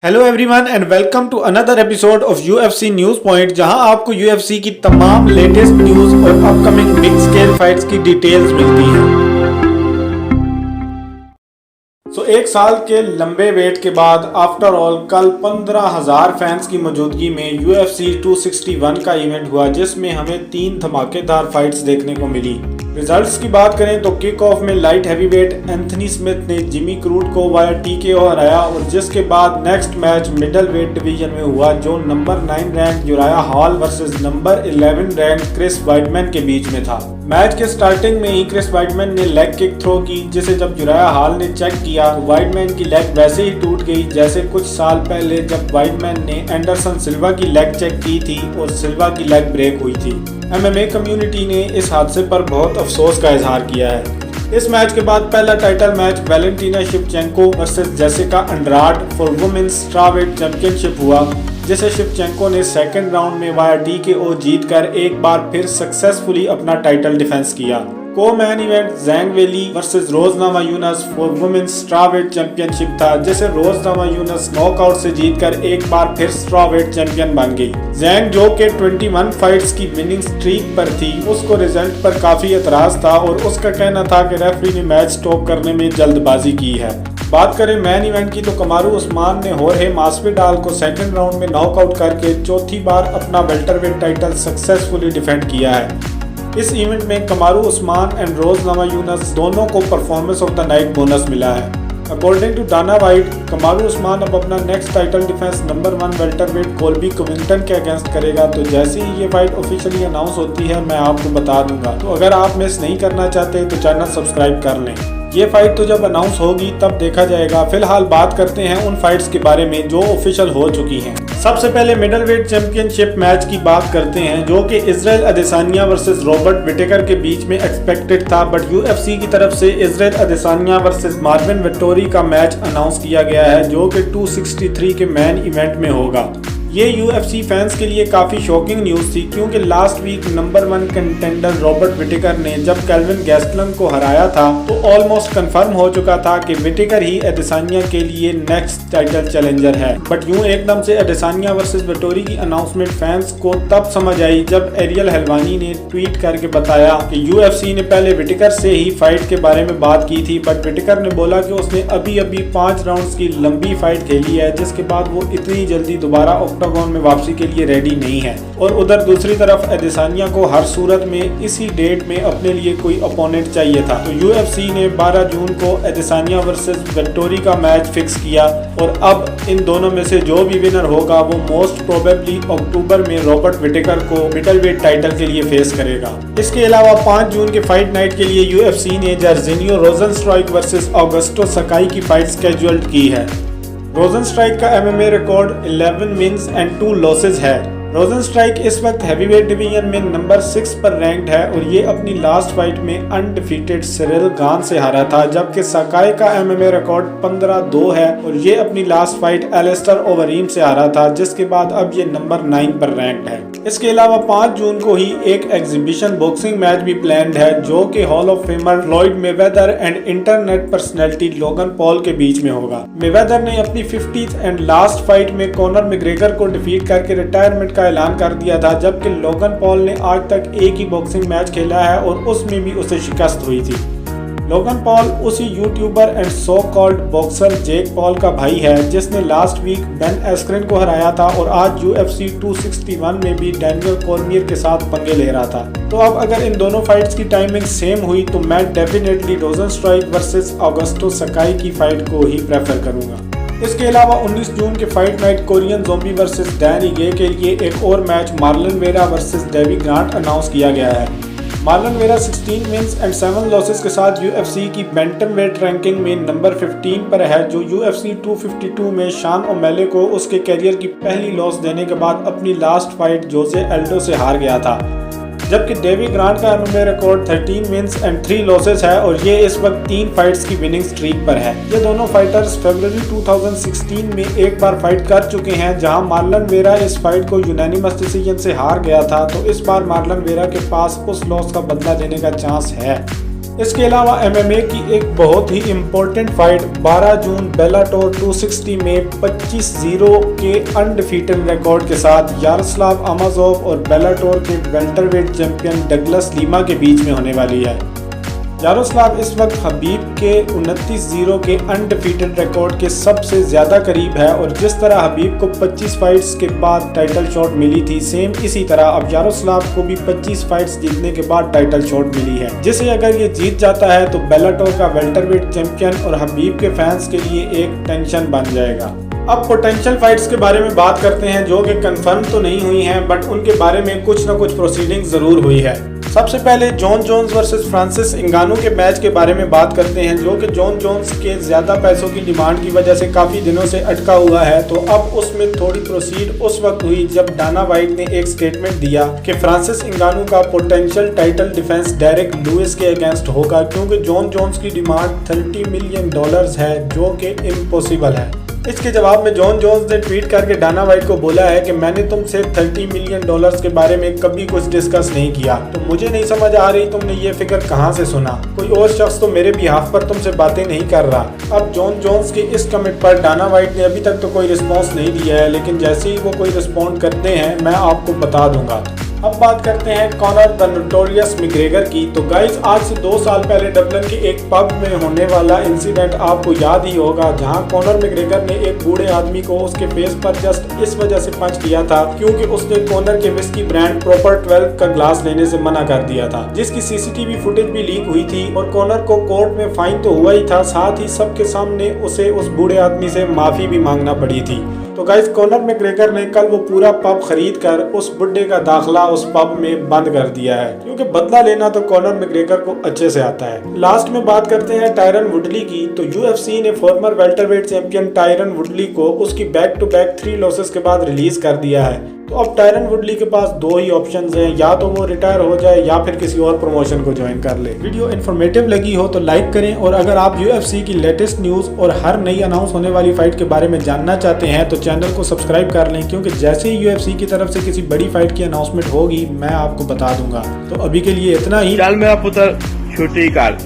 Hello everyone and welcome to another episode of UFC news point, जहां आपको UFC की तमाम लेटेस्ट न्यूज और अपकमिंग बिग स्केल फाइट्स की डिटेल्स मिलती हैं। एक साल के लंबे वेट के बाद आफ्टर ऑल कल 15,000 फैंस की मौजूदगी में UFC 261 का इवेंट हुआ, जिसमें हमें 3 धमाकेदार फाइट्स देखने को मिली। रिजल्ट्स की बात करें तो किक ऑफ में लाइट हैवीवेट एंथनी स्मिथ ने जिमी क्रूड को वाया TKO हराया, और जिसके बाद next match middle weight division में हुआ, जो number 9 rank Uriah Hall versus number 11 rank Chris Weidman के बीच में था। मैच के स्टार्टिंग में ही क्रिस वाइटमैन ने लेग किक थ्रो की, जिसे जब यूराया हॉल ने चेक किया तो वाइटमैन की लेग वैसे ही टूट गई जैसे कुछ साल पहले जब वाइटमैन ने एंडरसन सिल्वा की लेग चेक की थी और सिल्वा की लेग ब्रेक हुई थी। MMA कम्युनिटी ने इस हादसे पर बहुत अफसोस का इजहार किया है। इस मैच के बाद पहला title match Valentina Shevchenko versus Jessica Andrade for women's strawweight championship हुआ, जिसे शिवचेंको ने सेकंड राउंड में वाया TKO जीतकर एक बार फिर सक्सेसफुली अपना टाइटल डिफेंस किया। Co main event Zhang Weili versus Rose Namajunas for women's strawweight championship था, जिसे रोज नामायूनस नॉकआउट से जीतकर एक बार फिर स्ट्रावेट चैंपियन बन गई। जैंग, जो के 21 फाइट्स की विनिंग स्ट्रीक पर थी, उसको रिजल्ट पर काफी एतराज था और उसका कहना था कि रेफरी ने मैच स्टॉप करने में जल्दबाजी की है। बात करें मैन इवेंट की तो कमारू उस्मान ने होर्हे मास्विडाल को सेकंड राउंड में नॉकआउट करके चौथी बार अपना वेल्टरवेट टाइटल सक्सेसफुली डिफेंड किया है। इस इवेंट में कमारू उस्मान एंड रोज नामायूनस दोनों को performance of the night bonus मिला है। According to Dana White, Kamaru Usman अब अपना next title defense number 1 welterweight Colby Covington के अगेंस्ट करेगा, तो जैसे ही ये फाइट ऑफिशियली अनाउंस होती है मैं आपको बता दूंगा। तो अगर आप मिस नहीं करना चाहते तो चैनल सब्सक्राइब कर लें। ये फाइट तो जब अनाउंस होगी तब देखा जाएगा। फिलहाल बात करते हैं उन फाइट्स के बारे में जो ऑफिशियल हो चुकी हैं। सबसे पहले मिडल वेट चैंपियनशिप मैच की बात करते हैं, जो कि इजराइल अदेसानिया वर्सेस रॉबर्ट विटेकर के बीच में एक्सपेक्टेड था, बट UFC की तरफ से इजराइल अदेसानिया वर्सेस मार्विन विट्टोरी का मैच अनाउंस किया गया है, जो कि 263 के मेन इवेंट में होगा। ये UFC फैंस के लिए काफ़ी शॉकिंग न्यूज़ थी, क्योंकि last week number 1 contender Robert Whittaker ने जब केल्विन गैस्टलन को हराया था तो ऑलमोस्ट कंफर्म हो चुका था कि विटेकर ही एडेसानिया के लिए नेक्स्ट टाइटल चैलेंजर है। बट यूं एकदम से एडेसानिया वर्सेस विट्टोरी की अनाउंसमेंट फैंस को तब समझ आई जब एरियल हलवानी ने ट्वीट करके बताया कि UFC ने पहले विटेकर से ही फाइट के बारे में बात की थी, बट विटेकर ने बोला कि उसने अभी 5 राउंड्स की लंबी फाइट खेली है, जिसके बाद वो इतनी जल्दी दोबारा ऑक्टागोन में वापसी के लिए रेडी नहीं है। और उधर दूसरी तरफ एडेसानिया को हर सूरत में इसी डेट में अपने लिए कोई अपोनेंट चाहिए था, तो UFC ने 12 जून को एडेसानिया वर्सेस विट्टोरी का मैच फिक्स किया, और अब इन दोनों में से जो भी विनर होगा वो मोस्ट प्रोबेबली अक्टूबर में रॉबर्ट विटेकर को मिडल वेट टाइटल के लिए फेस करेगा। इसके अलावा 5 जून के फाइट नाइट के लिए UFC ने जर्जिनियो रोजनस्ट्राइक वर्सेस ऑगस्टो सकाई की फाइट स्केड्यूल्ड की है। रोजनस्ट्राइक का MMA record 11 wins and 2 losses है। रोजनस्ट्राइक इस वक्त हैवीवेट डिवीजन में नंबर 6 पर रैंक्ड है, और ये अपनी लास्ट फाइट में अनडिफीटेड सिरिल गान से हारा था, जबकि सकाई का MMA रिकॉर्ड 15-2 है और ये अपनी लास्ट फाइट एलिस्टर ओवरीम से हारा था, जिसके बाद अब ये नंबर 9 पर रैंक्ड है। इसके अलावा 5 जून को ही एक एग्जीबिशन बॉक्सिंग मैच भी प्लान्ड है, जो कि hall of famer Floyd Mayweather and internet personality Logan Paul के बीच में होगा। मेवेदर ने अपनी 50th एंड लास्ट फाइट में कॉनर मैग्रेगर को डिफीट करके रिटायरमेंट का ऐलान कर दिया था, जबकि लोगन पॉल ने आज तक एक ही बॉक्सिंग मैच खेला है और उसमें भी उसे शिकस्त हुई थी। लोगन पॉल उसी YouTuber and so called boxer Jake Paul का भाई है, जिसने लास्ट वीक बेन एस्क्रिन को हराया था और आज UFC 261 में भी डैनियल कॉर्मियर के साथ पंगे ले रहा था। तो अब अगर इन दोनों फाइट्स की टाइमिंग सेम हुई तो मैं डेफिनेटली रोजनस्ट्राइक वर्सेस ऑगस्टो सकाई की फाइट को ही प्रेफर करूंगा। इसके अलावा 19 जून के fight night Korean Zombie versus Dan Ige के लिए एक और match Marlon Vera versus Davey Grant announce किया गया है। Marlon Vera 16 wins and 7 losses के साथ UFC की बैंटमवेट रैंकिंग में नंबर 15 पर है, जो UFC 252 में शान ओमेले को उसके कैरियर की पहली लॉस देने के बाद अपनी लास्ट फाइट जोजे एल्डो से हार गया था। जबकि डेवी ग्रांट का MMA record 13 wins and 3 losses है, और ये इस वक्त 3 फाइट्स की विनिंग स्ट्रीक पर है। ये दोनों फाइटर्स फरवरी 2016 में एक बार फाइट कर चुके हैं, जहां मार्लन वेरा इस फाइट को यूनानिमस डिसीजन से हार गया था, तो इस बार मार्लन वेरा के पास उस लॉस का बदला लेने का चांस है। इसके अलावा MMA की एक बहुत ही इम्पोर्टेंट फाइट 12 जून बेलाटोर 260 में 25-0 के अनडिफीटेड रिकॉर्ड के साथ यारोस्लाव अमाजोव और बेलाटोर के वेल्टरवेट चैंपियन डगलस लीमा के बीच में होने वाली है। यारोस्लाव इस वक्त हबीब के 29-0 के अनडिफीटेड रिकॉर्ड के सबसे ज्यादा करीब है और जिस तरह हबीब को 25 फाइट्स के बाद टाइटल शॉट मिली थी, सेम इसी तरह अब यारोस्लाव को भी 25 फाइट्स जीतने के बाद टाइटल शॉट मिली है, जिसे अगर ये जीत जाता है तो बेलाटोर का वेल्टरवेट चैंपियन और हबीब के फैंस के लिए एक टेंशन बन जाएगा। अब पोटेंशियल फाइट्स के बारे में बात करते हैं जो कि कंफर्म तो नहीं हुई हैं, बट उनके बारे में कुछ ना कुछ प्रोसीडिंग जरूर हुई है। सबसे पहले जॉन जोन्स वर्सेस फ्रांसिस इंगानू के मैच के बारे में बात करते हैं, जो कि जॉन जोन्स के ज्यादा पैसों की डिमांड की वजह से काफी दिनों से अटका हुआ है। तो अब उसमें थोड़ी प्रोसीड उस वक्त हुई जब डाना वाइट ने एक स्टेटमेंट दिया कि फ्रांसिस इंगानू का potential title defence Derek Lewis के अगेंस्ट होगा, क्योंकि जॉन जोन्स की डिमांड $30 मिलियन है, जो कि इम्पॉसिबल है। इसके जवाब में जॉन जोन्स ने ट्वीट करके डाना वाइट को बोला है कि मैंने तुमसे $30 मिलियन के बारे में कभी कुछ डिस्कस नहीं किया, तो मुझे नहीं समझ आ रही तुमने ये फिगर कहाँ से सुना। कोई और शख्स तो मेरे बिहाफ पर तुमसे बातें नहीं कर रहा। अब जॉन जोन्स के इस कमेंट पर डाना वाइट ने अभी तक तो कोई रिस्पॉन्स नहीं दिया है, लेकिन जैसे ही वो कोई रिस्पॉन्ड करते हैं मैं आपको बता दूंगा। अब बात करते हैं कॉनर द नोटोरियस मैग्रेगर की। तो गाइस, आज से 2 साल पहले डबलिन के एक पब में होने वाला इंसिडेंट आपको याद ही होगा, जहां कॉनर मैग्रेगर ने एक बूढ़े आदमी को उसके फेस पर जस्ट इस वजह से पंच किया था क्योंकि उसने कॉनर के विस्की ब्रांड प्रॉपर 12 का ग्लास लेने से मना कर दिया था, जिसकी CCTV फुटेज भी लीक हुई थी और कॉनर को कोर्ट में फाइन तो हुआ ही था, साथ ही सबके सामने उसे उस बूढ़े आदमी से माफी भी मांगना पड़ी थी। तो गाइस, कॉनर मैग्रेगर ने कल वो पूरा पब खरीद कर उस बुड्ढे का दाखला उस पब में बंद कर दिया है, क्योंकि बदला लेना तो कॉनर मैग्रेगर को अच्छे से आता है। लास्ट में बात करते हैं टायरन वुडली की। तो UFC ने फॉर्मर वेल्टरवेट चैंपियन टायरन वुडली को उसकी बैक टू बैक 3 लॉसेस के बाद रिलीज कर दिया है। तो अब टायरन वुडली के पास 2 ही ऑप्शंस हैं, या तो वो रिटायर हो जाए या फिर किसी और प्रमोशन को ज्वाइन कर ले। वीडियो इन्फॉर्मेटिव लगी हो तो लाइक करें, और अगर आप UFC की लेटेस्ट न्यूज और हर नई अनाउंस होने वाली फाइट के बारे में जानना चाहते हैं तो चैनल को सब्सक्राइब कर लें, क्योंकि जैसे ही UFC की तरफ से किसी बड़ी फाइट की अनाउंसमेंट होगी मैं आपको बता दूंगा। तो अभी के लिए इतना ही। चाल मेरा पुत्र छोटी कार।